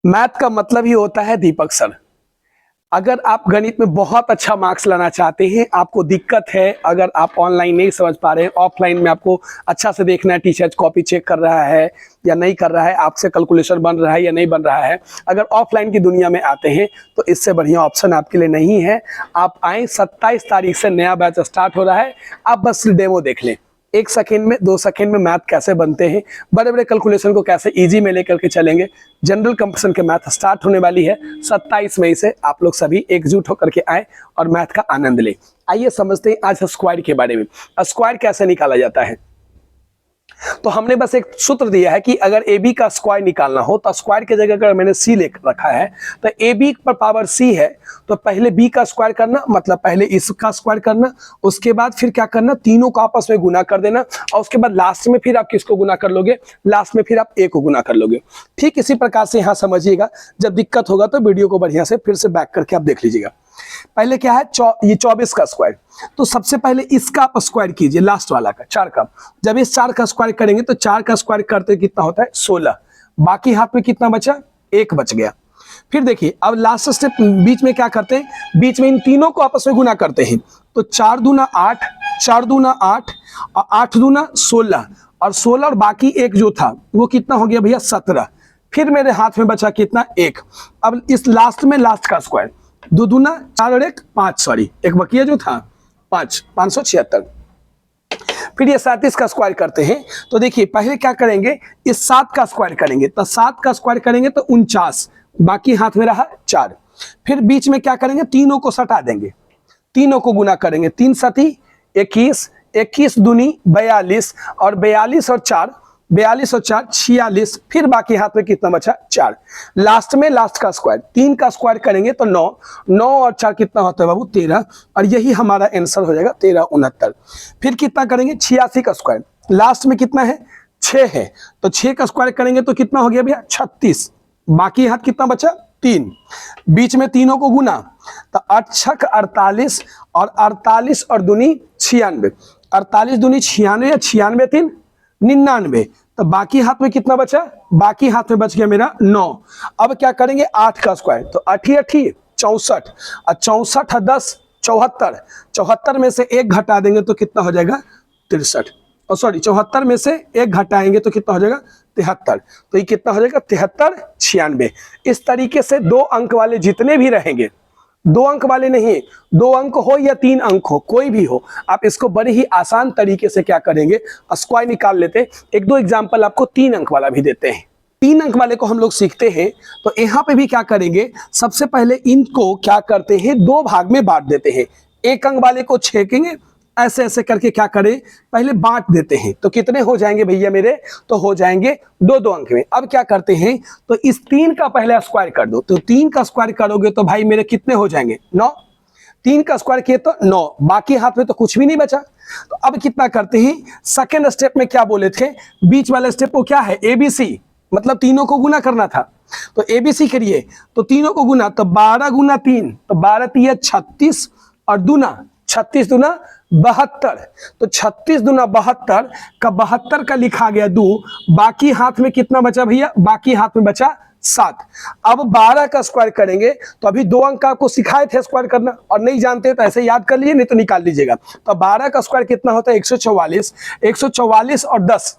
Math का मतलब ही होता है दीपक सर। अगर आप गणित में बहुत अच्छा मार्क्स लाना चाहते हैं, आपको दिक्कत है, अगर आप ऑनलाइन नहीं समझ पा रहे हैं, ऑफलाइन में आपको अच्छा से देखना है, टीचर कॉपी चेक कर रहा है या नहीं कर रहा है, आपसे कैलकुलेशन बन रहा है या नहीं बन रहा है, अगर ऑफलाइन की दुनिया में आते हैं तो इससे बढ़िया ऑप्शन आपके लिए नहीं है। आप आए, 27 तारीख से नया बैच स्टार्ट हो रहा है, आप बस डेमो देख लें। 1 सेकेंड में 2 सेकेंड में मैथ कैसे बनते हैं, बड़े बड़े कैलकुलेशन को कैसे इजी में लेकर के चलेंगे। जनरल कंपटीशन के मैथ स्टार्ट होने वाली है 27 मई से। आप लोग सभी एकजुट होकर के आए और मैथ का आनंद लें। आइए समझते हैं आज स्क्वायर के बारे में। स्क्वायर कैसे निकाला जाता है, तो हमने बस एक सूत्र दिया है कि अगर ए बी का स्क्वायर निकालना हो तो स्क्वायर की जगह अगर मैंने सी ले रखा है तो ए बी पर पावर सी है, तो पहले बी का स्क्वायर करना, मतलब पहले इसका स्क्वायर करना, उसके बाद फिर क्या करना, तीनों को आपस में गुना कर देना, और उसके बाद लास्ट में फिर आप किसको गुना कर लोगे, लास्ट में फिर आप ए को गुना कर लोगे। ठीक इसी प्रकार से यहाँ समझिएगा, जब दिक्कत होगा तो वीडियो को बढ़िया से फिर से बैक करके आप देख लीजिएगा। पहले क्या है, ये 24 का स्क्वायर, तो सबसे पहले इसका आप स्क्वायर कीजिए, लास्ट वाला का 4 का। जब इस 4 का स्क्वायर करेंगे तो 4 का स्क्वायर करते कितना होता है 16, बाकी हाथ में कितना बचा, 1 बच गया। फिर देखिए अब लास्ट स्टेप बीच में क्या करते हैं, बीच में इन तीनों को आपस में गुना करते हैं, तो 4 दूना 8, 4 दूना 8 और 8 दूना 16, और 16 और बाकी 1 जो था वो कितना हो गया भैया 17। फिर मेरे हाथ में बचा कितना, 1। अब इस लास्ट में लास्ट का स्क्वायर, 2 दूना 4 और 1 5, सॉरी 1 बकिया जो था 5, 576। फिर ये 37 का स्क्वायर करते हैं, तो देखिए पहले क्या करेंगे, इस 7 का स्क्वायर करेंगे, तो 7 का स्क्वायर करेंगे तो 49, बाकी हाथ में रहा 4। फिर बीच में क्या करेंगे, तीनों को सटा देंगे, तीनों को गुना करेंगे, 3 सती 21, 21 दूनी 42, और 42 और 4, 42 और 4 46, फिर बाकी हाथ में कितना बचा 4। लास्ट में लास्ट का स्क्वायर, 3 का स्क्वायर करेंगे तो 9, 9 और 4 कितना होता है बाबू 13, और यही हमारा आंसर हो जाएगा 1369। फिर कितना करेंगे, 86 का स्क्वायर, लास्ट में कितना है 6 है, तो 6 का स्क्वायर करेंगे तो कितना हो गया भैया 36, बाकी हाथ कितना बचा 3, बीच में तीनों को गुना, तो 8 छक 48, और 48 और दूनी 96, 48 दूनी 96 या 96 3 99, तो बाकी हाथ में कितना बचा, बाकी हाथ में बच गया मेरा 9। अब क्या करेंगे, 8 का स्क्वायर, तो 8 64, और 64 10 74, 74 में से 1 घटा देंगे तो कितना हो जाएगा 63, और सॉरी 74 में से 1 घटाएंगे तो कितना हो जाएगा 73, तो ये कितना हो जाएगा 73 96। इस तरीके से 2 अंक वाले जितने भी रहेंगे, 2 अंक वाले नहीं, 2 अंक हो या 3 अंक हो, कोई भी हो, आप इसको बड़े ही आसान तरीके से क्या करेंगे, स्क्वायर निकाल लेते हैं। 1-2 एग्जाम्पल आपको 3 अंक वाला भी देते हैं। 3 अंक वाले को हम लोग सीखते हैं, तो यहाँ पे भी क्या करेंगे, सबसे पहले इनको क्या करते हैं 2 भाग में बांट देते हैं। 1 अंक वाले को छेकेंगे, ऐसे ऐसे करके क्या करें, पहले बांट देते हैं, तो कितने हो जाएंगे भैया मेरे, तो हो जाएंगे 2-2 अंक में। अब क्या करते हैं, तो इस 3 का पहले स्क्वायर कर दो, तो 3 का स्क्वायर करोगे तो भाई मेरे कितने हो जाएंगे 9, 3 का स्क्वायर किए तो 9, बाकी हाथ में तो कुछ भी नहीं बचा। तो अब कितना करते हैं, सेकेंड स्टेप में क्या बोले थे, बीच वाले स्टेप को क्या है ABC, मतलब तीनों को गुना करना था, तो ABC करिए, तो तीनों को गुना, तो 12 गुना 3, तो 12 3 36, और दूना 36 दूना 72, तो 36 दूना 72 का 72 का लिखा गया 2, बाकी हाथ में कितना बचा भैया, बाकी हाथ में बचा 7। अब 12 का स्क्वायर करेंगे, तो अभी 2 अंक आपको सिखाए थे स्क्वायर करना, और नहीं जानते तो ऐसे याद कर लीजिए, नहीं तो निकाल लीजिएगा। तो 12 का स्क्वायर कितना होता है 144, 144 और 10,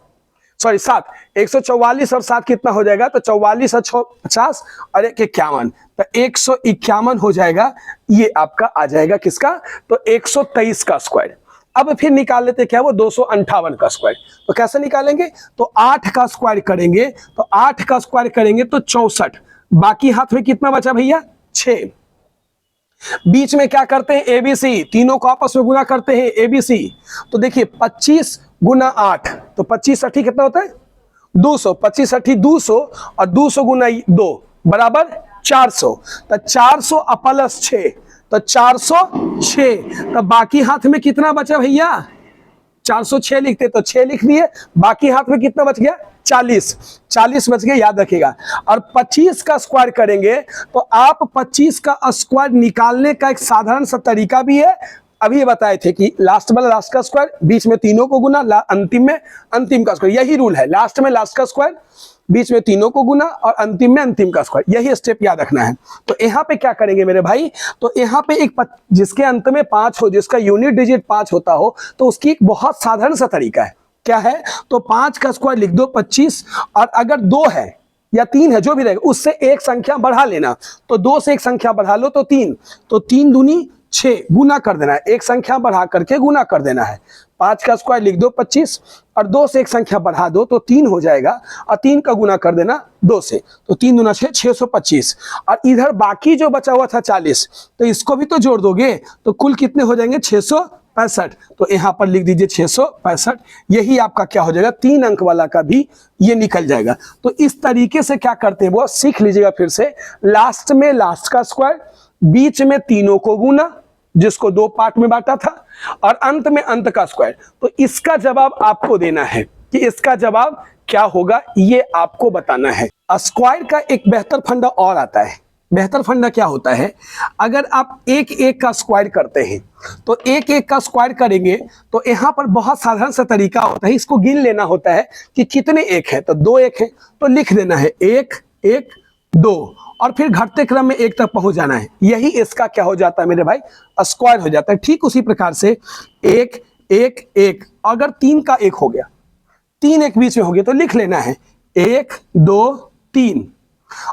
सॉरी 7, 144 और 7 कितना हो जाएगा, तो 44 और 6 50, और 1 51, तो 151 हो जाएगा। ये आपका आ जाएगा किसका, तो 123 का स्क्वायर। अब फिर निकाल लेते क्या, वो 258 का स्क्वायर, तो कैसे निकालेंगे, तो 8 का स्क्वायर करेंगे, तो 8 का स्क्वायर करेंगे तो 64, बाकी हाथ में कितना बचा भैया 6। बीच में क्या करते हैं ABC, तीनों को आपस में गुना करते हैं ABC, तो देखिए 25 गुना 8, तो 25 80 कितना होता है 200, 25 80 200, और 200 गुना 2 बराबर 400, तो 400 प्लस 6, तो 406, तो बाकी हाथ में कितना बचा भैया 406 लिखते, तो 6 लिख दिए, बाकी हाथ में कितना बच गया 40, 40 बच गया, याद रखिएगा। और 25 का स्क्वायर करेंगे, तो आप 25 का स्क्वायर निकालने का एक साधारण सा तरीका भी है, अभी बताए थे कि लास्ट वाला लास्ट का स्क्वायर, बीच में तीनों को गुना, अंतिम में अंतिम का स्क्वायर, यही रूल है, लास्ट में लास्ट का स्क्वायर, बीच में तीनों को गुना और अंतिम में अंतिम का स्क्वायर, यही स्टेप याद रखना है। तो यहाँ पे क्या करेंगे मेरे भाई, तो यहाँ पे एक जिसके अंत में 5 हो, जिसका यूनिट डिजिट 5 होता हो, तो उसकी एक बहुत साधारण सा तरीका है, क्या है, तो 5 का स्क्वायर लिख दो 25, और अगर 2 है या 3 है जो भी रहेगा उससे एक संख्या बढ़ा लेना, तो 2 से एक संख्या बढ़ा लो तो 3, तो 3 दूनी 6, गुना कर देना है, एक संख्या बढ़ा करके गुना कर देना है। 5 का स्क्वायर लिख दो 25 और 2 से एक संख्या बढ़ा दो तो 3 हो जाएगा, और 3 का गुना कर देना 2 से, तो 3 दूना 6, 625। और इधर बाकी जो बचा हुआ था 40, तो इसको भी तो जोड़ दोगे, तो कुल कितने हो जाएंगे, 665। तो यहाँ पर लिख दीजिए 665, यही आपका क्या हो जाएगा, 3 अंक वाला का भी ये निकल जाएगा। तो इस तरीके से क्या करते हैं वो सीख लीजिएगा फिर से। लास्ट में लास्ट का स्क्वायर, बीच में तीनों को गुना जिसको 2 पार्ट में बांटा था, और अंत में अंत का स्क्वायर। तो इसका जवाब आपको देना है कि इसका जवाब क्या होगा, ये आपको बताना है। स्क्वायर का एक बेहतर फंडा और आता है। बेहतर फंडा क्या होता है, अगर आप एक एक का स्क्वायर करते हैं, तो एक एक का स्क्वायर करेंगे तो यहाँ पर बहुत साधारण सा तरीका होता है, इसको गिन लेना होता है कि कितने एक है, तो 2 एक है तो लिख देना है 1 1 2, और फिर घटते क्रम में 1 तक पहुंच जाना है, यही इसका क्या हो जाता है मेरे भाई, स्क्वायर हो जाता है। ठीक उसी प्रकार से 1 1 1, अगर 3 का 1 हो गया, 3 एक बीच में हो गया, तो लिख लेना है 1 2 3,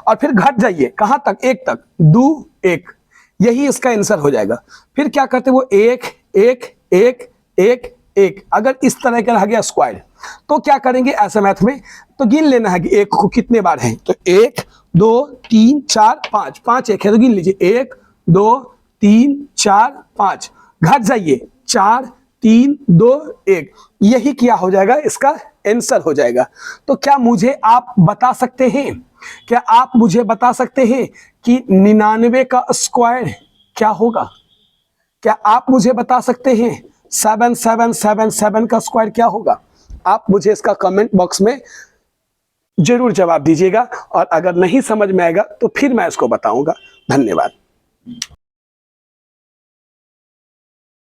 और फिर घट जाइए कहां तक, 1 तक, 2 1, यही इसका आंसर हो जाएगा। फिर क्या करते वो 1 1 1 1 1, अगर इस तरह का रह गया स्क्वायर, तो क्या करेंगे ऐसे मैथ में, तो गिन लेना है कि 1 को कितने बार है, तो 1 2 3 4 5, 5 एक है तो गिन लीजिए 1 2 3 4 5, घट जाइए 4 3 2 1, यही क्या हो जाएगा, इसका आंसर हो जाएगा। तो क्या मुझे आप बता सकते हैं, क्या आप मुझे बता सकते हैं कि 99 का स्क्वायर क्या होगा, क्या आप मुझे बता सकते हैं 7777 का स्क्वायर क्या होगा? आप मुझे इसका कमेंट बॉक्स में जरूर जवाब दीजिएगा, और अगर नहीं समझ में आएगा तो फिर मैं इसको बताऊंगा। धन्यवाद।